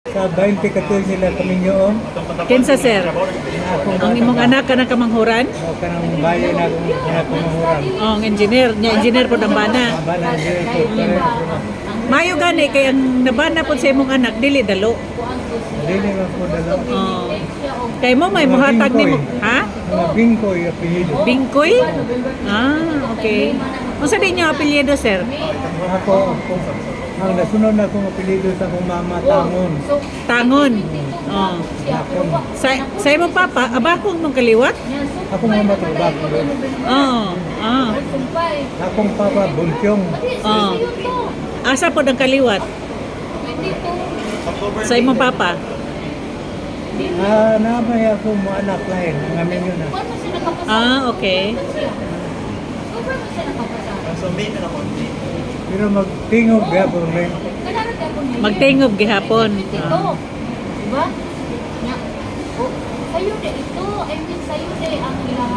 Sa 20 katul sila kami yun. Kinsa sir? Ang imong anak ka ng kamanghuran? O kanang bayo na akong mahuran. Oh, ang engineer. Nya engineer po ng bana. Bala diri ko pare. Mayo gani kay ang nabana po sa imong anak dili dalo. Dili man ko dalo. Oh. Kay mo may muhatag nimo, ha? Mga bingkoy apelyido. Bingkoy? Ah, okay. Unsa din yung apelyido sir? Ako ang nasunod na akong apelyido sa akong mama Tangon. Tangon. Oh. Akong Sa imong papa, abakong mong kaliwat? akong mama trabaho doon. Oh. Ah. Akong papa Buntyong. Oh. Asa po ang kaliwat? Sa imong papa? Namay akong mga anak lain. Ngamin yun na. Ah, okay. Pero magtingog gabon rin. Magtingob gihapon. Ito. Diba? Nya. Oh, sayo de ito. I mean, sayo de ang ilang